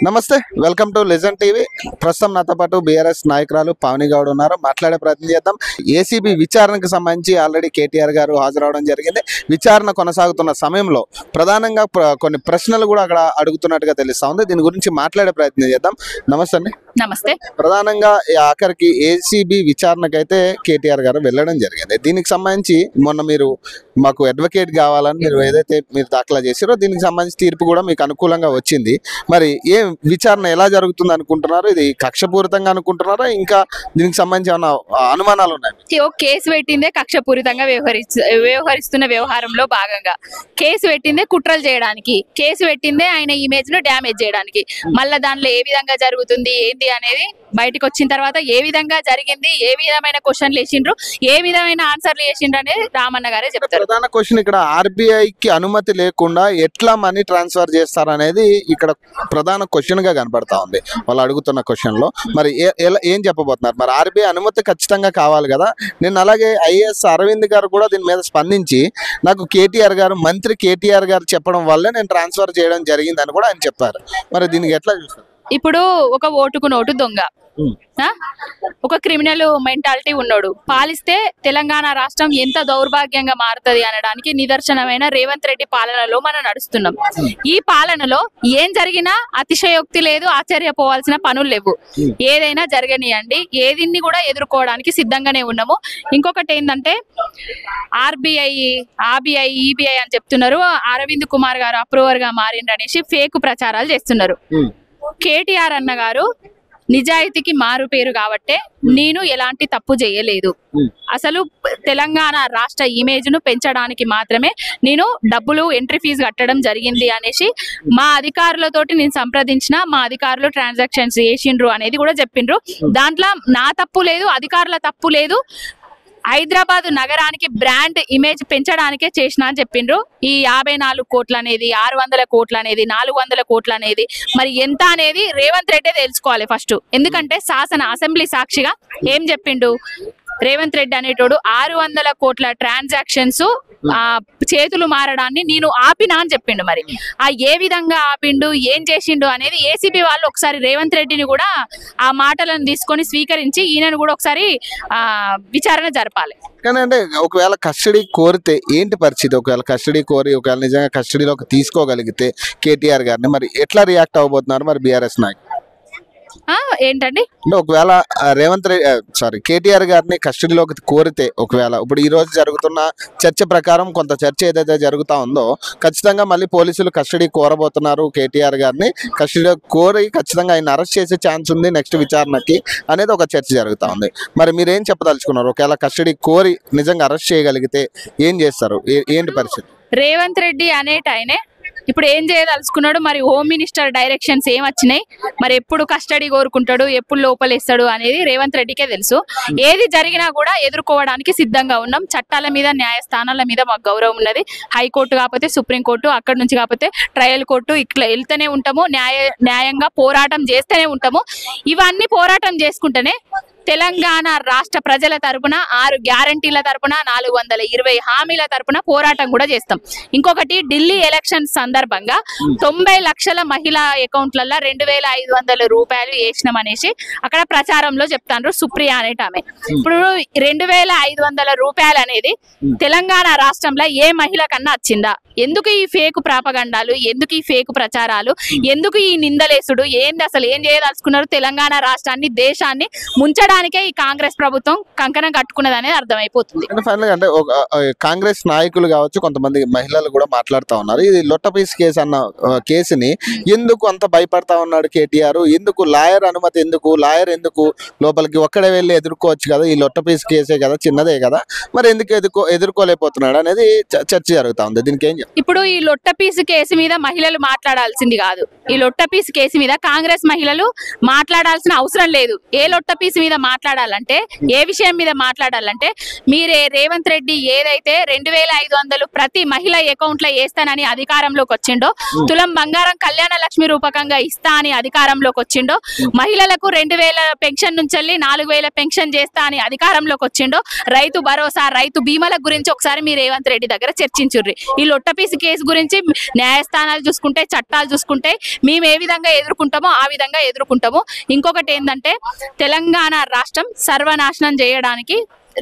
నమస్తే, welcome to legend TV. ప్రస్తుతం నాతో పాటు బీఆర్ఎస్ నాయకురాలు పావని గౌడ్ ఉన్నారు. మాట్లాడే ప్రయత్నం చేద్దాం. ఏసీబీ విచారణకు సంబంధించి ఆల్రెడీ కేటీఆర్ గారు హాజరవడం జరిగింది. విచారణ కొనసాగుతున్న సమయంలో ప్రధానంగా కొన్ని ప్రశ్నలు కూడా అక్కడ అడుగుతున్నట్టుగా తెలుస్తా ఉంది. దీని గురించి మాట్లాడే ప్రయత్నం చేద్దాం. నమస్తే అండి. నమస్తే. ప్రధానంగా ఆఖరికి ఏసీబీ విచారణకైతే కేటీఆర్ గారు వెళ్ళడం జరిగింది. దీనికి సంబంధించి మొన్న మీరు మాకు అడ్వకేట్ కావాలని మీరు దాఖలా చేసారో దీనికి సంబంధించి తీర్పు కూడా మీకు అనుకూలంగా వచ్చింది. మరి ఏ విచారణ ఎలా జరుగుతుంది అనుకుంటున్నారు? ఇది కక్షపూరితంగా అనుకుంటున్నారా, ఇంకా దీనికి సంబంధించి ఏమైనా అనుమానాలు ఉన్నాయి? కేసు పెట్టిందే కక్షపూరితంగా వ్యవహరిస్తున్న వ్యవహారంలో భాగంగా కేసు పెట్టిందే కుట్రలు చేయడానికి, కేసు పెట్టిందే ఆయన ఇమేజ్ ను డ్యామేజ్ చేయడానికి. మళ్ళీ దానిలో ఏ విధంగా జరుగుతుంది ఏంది అనేది బయటకు వచ్చిన తర్వాత ఏ విధంగా జరిగింది, ఏ విధమైన క్వశ్చన్లు వేసిండ్రు, ఏ విధమైన ఆన్సర్లు వేసిండ్రు అనేది రామన్న గారే చెప్తారు. ప్రధాన క్వశ్చన్ ఇక్కడ ఆర్బీఐకి అనుమతి లేకుండా ఎట్లా మనీ ట్రాన్స్ఫర్ చేస్తారనేది ఇక్కడ ప్రధాన క్వశ్చన్ గా కనపడతా ఉంది వాళ్ళు అడుగుతున్న క్వశ్చన్ లో. మరి ఏం చెప్పబోతున్నారు? మరి ఆర్బీఐ అనుమతి ఖచ్చితంగా కావాలి కదా. నేను అలాగే ఐఏఎస్ అరవింద్ గారు కూడా దీని మీద స్పందించి నాకు కేటీఆర్ గారు, మంత్రి కేటీఆర్ గారు చెప్పడం వల్లే నేను ట్రాన్స్ఫర్ చేయడం జరిగిందని కూడా ఆయన చెప్పారు. మరి దీనికి ఎట్లా చూస్తారు? ఇప్పుడు ఒక ఓటుకు నోటు దొంగ, ఒక క్రిమినల్ మెంటాలిటీ ఉన్నాడు, పాలిస్తే తెలంగాణ రాష్ట్రం ఎంత దౌర్భాగ్యంగా మారుతుంది అనడానికి నిదర్శనమైన రేవంత్ రెడ్డి పాలనలో మనం నడుస్తున్నాం. ఈ పాలనలో ఏం జరిగినా అతిశయోక్తి లేదు, ఆశ్చర్యపోవాల్సిన పనులు లేవు. ఏదైనా జరగనియండి, ఏదిన్ని కూడా ఎదుర్కోవడానికి సిద్ధంగానే ఉన్నాము. ఇంకొకటి ఏంటంటే ఆర్బీఐ ఈబీఐ అని చెప్తున్నారు. అరవింద్ కుమార్ గారు అప్రూవర్ గా మారిండ్రు అనేసి ఫేక్ ప్రచారాలు చేస్తున్నారు. కేటీఆర్ అన్న గారు నిజాయితీకి మారు పేరు కాబట్టే నేను ఎలాంటి తప్పు చేయలేదు. అసలు తెలంగాణ రాష్ట్ర ఇమేజ్ ను పెంచడానికి మాత్రమే నేను డబ్బులు ఎంట్రీ ఫీజు కట్టడం జరిగింది అనేసి మా అధికారులతోటి నేను సంప్రదించిన, మా అధికారులు ట్రాన్సాక్షన్స్ చేసిండ్రు అనేది కూడా చెప్పిండ్రు. దాంట్లో నా తప్పు లేదు, అధికారుల తప్పు లేదు. హైదరాబాద్ నగరానికి బ్రాండ్ ఇమేజ్ పెంచడానికే చేసిన అని చెప్పిండ్రు. ఈ 54 కోట్లు అనేది, 600 కోట్లు అనేది, 400 కోట్లు అనేది మరి ఎంత అనేది రేవంత్ రెడ్డి తెలుసుకోవాలి ఫస్ట్. ఎందుకంటే అసెంబ్లీ సాక్షిగా ఏం చెప్పిండు రేవంత్ రెడ్డి అనేటోడు? 600 కోట్ల ట్రాన్సాక్షన్స్ చేతులు మారడాన్ని నేను ఆపినా అని చెప్పిండు. మరి ఏ విధంగా ఆపిండు, ఏం చేసిండు అనేది ఏసీబీ వాళ్ళు ఒకసారి రేవంత్ రెడ్డిని కూడా ఆ మాటలను తీసుకొని స్వీకరించి ఈయనను కూడా ఒకసారి విచారణ జరపాలి. కానీ అంటే ఒకవేళ కస్టడీ కోరితే ఏంటి పరిస్థితి? ఒకవేళ కస్టడీ కోరి ఒకవేళ నిజంగా కస్టడీలోకి తీసుకోగలిగితే కేటీఆర్ గారిని మరి ఎట్లా రియాక్ట్ అవ్వబోతున్నారు మరి బీఆర్ఎస్ నాయకులు? ఏంటండి అంటే ఒకవేళ కేటీఆర్ గారిని కస్టడీలోకి కోరితే, ఒకవేళ ఇప్పుడు ఈ రోజు జరుగుతున్న చర్చ ప్రకారం కొంత చర్చ ఏదైతే జరుగుతా ఉందో ఖచ్చితంగా మళ్ళీ పోలీసులు కస్టడీ కోరబోతున్నారు. కేటీఆర్ గారిని కస్టడీలో కోరి ఖచ్చితంగా ఆయన అరెస్ట్ చేసే ఛాన్స్ ఉంది నెక్స్ట్ విచారణకి అనేది ఒక చర్చ జరుగుతూ ఉంది. మరి మీరేం చెప్పదలుచుకున్నారు? ఒకవేళ కస్టడీ కోరి నిజంగా అరెస్ట్ చేయగలిగితే ఏం చేస్తారు? ఏంటి పరిస్థితి? రేవంత్ రెడ్డి అనేటాయనే ఇప్పుడు ఏం చేయదలుచుకున్నాడు? మరి హోమ్ మినిస్టర్ డైరెక్షన్స్ ఏం వచ్చినాయి, మరి ఎప్పుడు కస్టడీ కోరుకుంటాడు, ఎప్పుడు లోపలేస్తాడు అనేది రేవంత్ రెడ్డికే తెలుసు. ఏది జరిగినా కూడా ఎదుర్కోవడానికి సిద్ధంగా ఉన్నాం. చట్టాల మీద, న్యాయస్థానాల మీద మాకు గౌరవం ఉన్నది. హైకోర్టు కాకపోతే సుప్రీంకోర్టు, అక్కడి నుంచి కాకపోతే ట్రయల్ కోర్టు, ఇట్లా వెళ్తూనే ఉంటాము. న్యాయంగా పోరాటం చేస్తూనే ఉంటాము. ఇవన్నీ పోరాటం చేసుకుంటేనే తెలంగాణ రాష్ట్ర ప్రజల తరపున 6 గ్యారంటీల తరపున 420 హామీల తరపున పోరాటం కూడా చేస్తాం. ఇంకొకటి, ఢిల్లీ ఎలక్షన్ సందర్భంగా 90 లక్షల మహిళా అకౌంట్లలో 2500 రూపాయలు వేసినామనేసి అక్కడ ప్రచారంలో చెప్తాను సుప్రియ అనేటామె. ఇప్పుడు 2500 రూపాయలు అనేది తెలంగాణ రాష్ట్రంలో ఏ మహిళ కన్నా వచ్చిందా? ఎందుకు ఈ ఫేక్ ప్రాపగండాలు, ఎందుకు ఈ ఫేక్ ప్రచారాలు, ఎందుకు ఈ నిందలేసుడు, ఏంది అసలు ఏం చేయదలుచుకున్నారు? తెలంగాణ రాష్ట్రాన్ని, దేశాన్ని ముంచడానికే ఈ కాంగ్రెస్ ప్రభుత్వం కంకణం కట్టుకున్నది అనేది అర్థమైపోతుంది. అంటే కాంగ్రెస్ నాయకులు కావచ్చు, కొంతమంది మహిళలు కూడా మాట్లాడుతూ ఉన్నారు. ఇది లొట్టపీస్ కేసు అన్న కేసుని ఎందుకు అంత భయపడతా ఉన్నాడు కేటీఆర్? ఎందుకు లాయర్ అనుమతి ఎందుకు? లాయర్ ఎందుకు లోపలికి ఒక్కడే వెళ్ళి ఎదుర్కోవచ్చు కదా? ఈ లొట్టపీస్ కేసే కదా, చిన్నదే కదా, మరి ఎందుకు ఎదుర్కోలేకపోతున్నాడు అనేది చర్చ జరుగుతా ఉంది. దీనికి ఏం? ఇప్పుడు ఈ లొట్టపీసు కేసు మీద మహిళలు మాట్లాడాల్సింది కాదు. ఈ లొట్టపీసు కేసు మీద కాంగ్రెస్ మహిళలు మాట్లాడాల్సిన అవసరం లేదు. ఏ లొట్టపీసు మీద మాట్లాడాలంటే మీరే రేవంత్ రెడ్డి ఏదైతే 2500 ప్రతి మహిళ అకౌంట్ లో వేస్తానని అధికారంలోకి వచ్చిండో, తులం బంగారం కళ్యాణ లక్ష్మి రూపకంగా ఇస్తా అని అధికారంలోకి వచ్చిండో, మహిళలకు 2000 పెన్షన్ నుంచి 4000 పెన్షన్ చేస్తా అని అధికారంలోకి వచ్చిండో, రైతు భరోసా రైతు బీమాల గురించి ఒకసారి మీ రేవంత్ రెడ్డి దగ్గర చర్చించుర్రి. ఈ లొట్టపీసి కేసు గురించి న్యాయస్థానాలు చూసుకుంటే, చట్టాలు చూసుకుంటే మేము ఏ విధంగా ఎదుర్కొంటామో ఆ విధంగా ఎదుర్కొంటాము. ఇంకొకటి ఏంటంటే తెలంగాణ రాష్ట్రం సర్వనాశనం చేయడానికి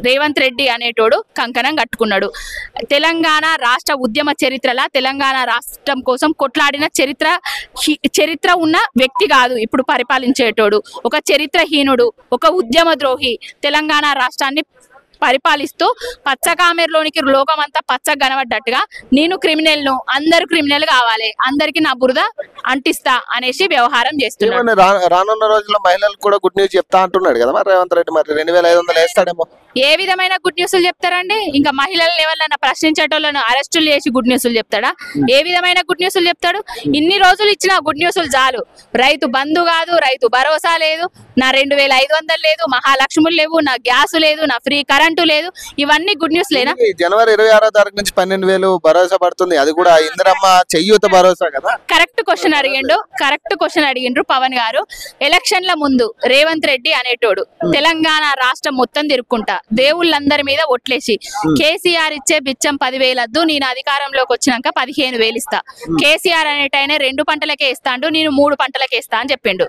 రేవంత్ రెడ్డి అనేటోడు కంకణం కట్టుకున్నాడు. తెలంగాణ రాష్ట్ర ఉద్యమ చరిత్రలా తెలంగాణ రాష్ట్రం కోసం కొట్లాడిన చరిత్ర ఉన్న వ్యక్తి కాదు ఇప్పుడు పరిపాలించేటోడు. ఒక చరిత్రహీనుడు, ఒక ఉద్యమ ద్రోహి తెలంగాణ రాష్ట్రాన్ని పరిపాలిస్తూ పచ్చకామెరలోనికి లోకమంతా పచ్చ కనబడ్డట్టుగా నేను క్రిమినల్ను, అందరూ క్రిమినల్ కావాలి, అందరికి నా బురద అంటిస్తా అనేసి వ్యవహారం చేస్తున్నాడు. రానున్న రోజుల్లో మహిళలకు కూడా గుడ్ న్యూస్ చెప్తా అంటున్నాడు కదా మరి రేవంత్ రెడ్డి. మరి 2500 వేస్తాడేమో. ఏ విధమైన గుడ్ న్యూస్లు చెప్తారండి? ఇంకా మహిళలను ఎవరైనా ప్రశ్నించేటోళ్ళను అరెస్టులు చేసి గుడ్ న్యూస్లు చెప్తాడా? ఏ విధమైన గుడ్ న్యూస్లు చెప్తాడు? ఇన్ని రోజులు ఇచ్చిన గుడ్ న్యూస్లు చాలు. రైతు బంధు కాదు, రైతు భరోసా లేదు, నా 2500 లేదు, మహాలక్ష్ములు లేవు, నా గ్యాస్ లేదు, నా ఫ్రీ కరెంటు లేదు, ఇవన్నీ గుడ్ న్యూస్ లేనా? జనవరి 26వ తారీఖు నుంచి 12000 భరోసా పడుతుంది. అది కూడా ఇందిరమ్మ చెయ్యూత భరోసా కదా. కరెక్ట్ క్వశ్చన్ అడిగిండ్రు పవన్ గారు. ఎలక్షన్ల ముందు రేవంత్ రెడ్డి అనేటోడు తెలంగాణ రాష్ట్రం మొత్తం తిరుక్కుంటా దేవుళ్ళందరి మీద ఒట్లేసి కేసీఆర్ ఇచ్చే బిచ్చం 10,000 వద్దు, నేను అధికారంలోకి వచ్చినాక 15,000 ఇస్తా. కేసీఆర్ అనేటైనా 2 పంటలకే ఇస్తాండు, నేను 3 పంటలకే ఇస్తా అని చెప్పిండు.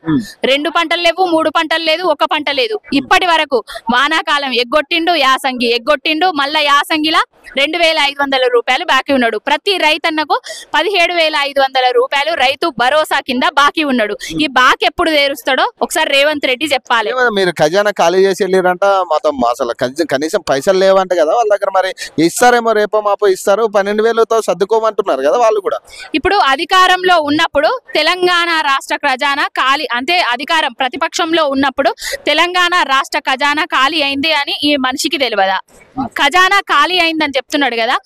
2 పంటలు లేవు, 3 పంటలు లేదు, 1 పంట లేదు. ఇప్పటి వరకు వానాకాలం ఎగ్గొట్టిండు, యాసంగి ఎగ్గొట్టిండు, మళ్ళా యాసంగిలా 2,500 రూపాయలు బాకీ ఉన్నాడు. ప్రతి రైతన్నకు 17,500 రూపాయలు రైతు భరోసా కింద బాకీ ఉన్నాడు. ఈ బాకీ ఎప్పుడు తీరుస్తాడో ఒకసారి రేవంత్ రెడ్డి చెప్పాలి. మీరు ఖజానా ఖాళీ చేసి వెళ్ళిరంట, మొత్తం అసలు కనీసం పైసలు లేవంట కదా వాళ్ళ దగ్గర. మరి ఇస్తారేమో, రేపో మాపో ఇస్తారు. 12,000తో సర్దుకోమంటున్నారు కదా వాళ్ళు కూడా. ఇప్పుడు అధికారంలో ఉన్నప్పుడు తెలంగాణ రాష్ట్ర ఖజానా ఖాళీ, అంటే అధికారం ప్రతిపక్షంలో ఉన్నప్పుడు తెలంగాణ రాష్ట్ర ఖజానా ఖాళీ అయింది అని ఈ మనిషికి తెలియదా? ఖజానా ఖాళీ అయిందని చెప్తున్నాడు కదా.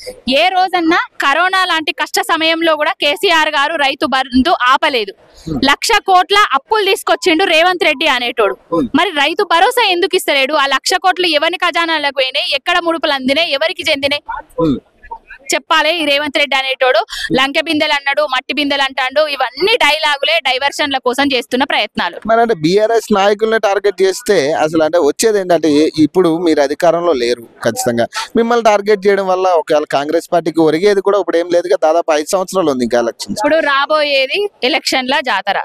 ఏ రోజన్నా కరోనా లాంటి కష్ట సమయంలో కూడా కేసీఆర్ గారు రైతు బంధు ఆపలేదు. 1,00,000 కోట్ల అప్పులు తీసుకొచ్చిండు రేవంత్ రెడ్డి అనేటోడు. మరి రైతు భరోసా ఎందుకు ఇస్తలేడు? ఆ 1,00,000 కోట్లు ఎవరి ఖజానాలకు పోయినాయి? ఎక్కడ ముడుపులు అందినాయి? ఎవరికి చెందినాయి చెప్పాలి. ఈ రేవంత్ రెడ్డి అనేటోడు లంకె బిందెలు అన్నాడు, మట్టి బిందెలు అంటాడు. ఇవన్నీ డైలాగులే, డైవర్షన్ల కోసం చేస్తున్న ప్రయత్నాలు. మరి అంటే బీఆర్ఎస్ నాయకుల్ని టార్గెట్ చేస్తే అసలు అంటే వచ్చేది ఏంటంటే, ఇప్పుడు మీరు అధికారంలో లేరు, ఖచ్చితంగా మిమ్మల్ని టార్గెట్ చేయడం వల్ల ఒకవేళ కాంగ్రెస్ పార్టీకి ఒరిగేది కూడా ఇప్పుడు ఏం లేదు. దాదాపు 5 సంవత్సరాలు ఉంది ఇంకా ఎలక్షన్స్. ఇప్పుడు రాబోయేది ఎలక్షన్ల జాతర.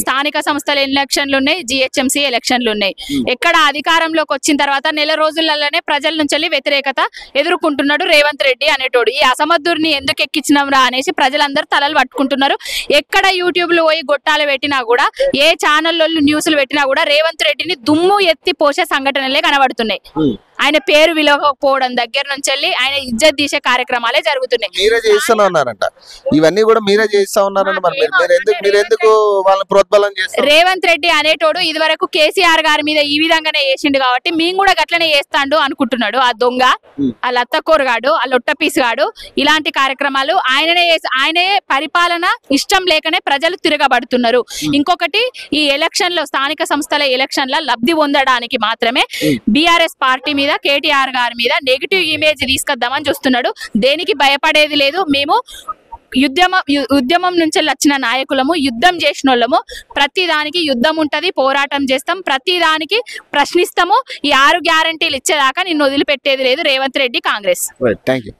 స్థానిక సంస్థల ఎలక్షన్లు ఉన్నాయి, జిహెచ్ఎంసీ ఎలక్షన్లు ఉన్నాయి. ఎక్కడ అధికారంలోకి వచ్చిన తర్వాత నెల రోజులలోనే ప్రజల నుంచి వ్యతిరేకత ఎదుర్కొంటున్నాడు రేవంత్ రెడ్డి అనేటోడు. ఈ అసమర్థుడిని ఎందుకు ఎక్కించినాం రా అనేసి ప్రజలందరూ తలలు పట్టుకుంటున్నారు. ఎక్కడ యూట్యూబ్ లో పోయి గొట్టాలు పెట్టినా కూడా, ఏ ఛానల్లో న్యూస్లు పెట్టినా కూడా రేవంత్ రెడ్డిని దుమ్ము ఎత్తి పోసే సంఘటనలే కనబడుతున్నాయి. ఆయన పేరు విలువకపోవడం దగ్గర నుంచి ఆయన ఇజ్జత్ తీసే కార్యక్రమాలే జరుగుతున్నాయి. మీరే చేస్తా ఉన్నారంట, ఇవన్నీ కూడా మీరే చేస్తా ఉన్నారంట. మరి మీరు ఎందుకు వాళ్ళని ప్రోత్బలం చేస్తారు? రేవంత్ రెడ్డి అనేటోడు ఇది వరకు కేసీఆర్ గారి మీద ఈ విధంగానే చేసిండు కాబట్టి మేము కూడా గట్లనే చేస్తాడు అనుకుంటున్నాడు. ఆ దొంగ, ఆ లత్తకోరగాడు, ఆ లొట్టపీస్ గాడు ఇలాంటి కార్యక్రమాలు ఆయనే పరిపాలన ఇష్టం లేకనే ప్రజలు తిరగబడుతున్నారు. ఇంకొకటి, ఈ ఎలక్షన్ లో స్థానిక సంస్థల ఎలక్షన్ల లబ్ధి పొందడానికి మాత్రమే బీఆర్ఎస్ పార్టీ మీద, కేటీఆర్ గారి మీద నెగిటివ్ ఇమేజ్ తీసుకొద్దామని చూస్తున్నాడు. దేనికి భయపడేది లేదు. మేము ఉద్యమం నుంచి వచ్చిన నాయకులము, యుద్ధం చేసిన వాళ్ళము. ప్రతి దానికి యుద్ధం ఉంటది, పోరాటం చేస్తాం, ప్రతి దానికి ప్రశ్నిస్తాము. ఈ 6 గ్యారంటీలు ఇచ్చేదాకా నిన్ను వదిలిపెట్టేది లేదు రేవంత్ రెడ్డి, కాంగ్రెస్. Thank you.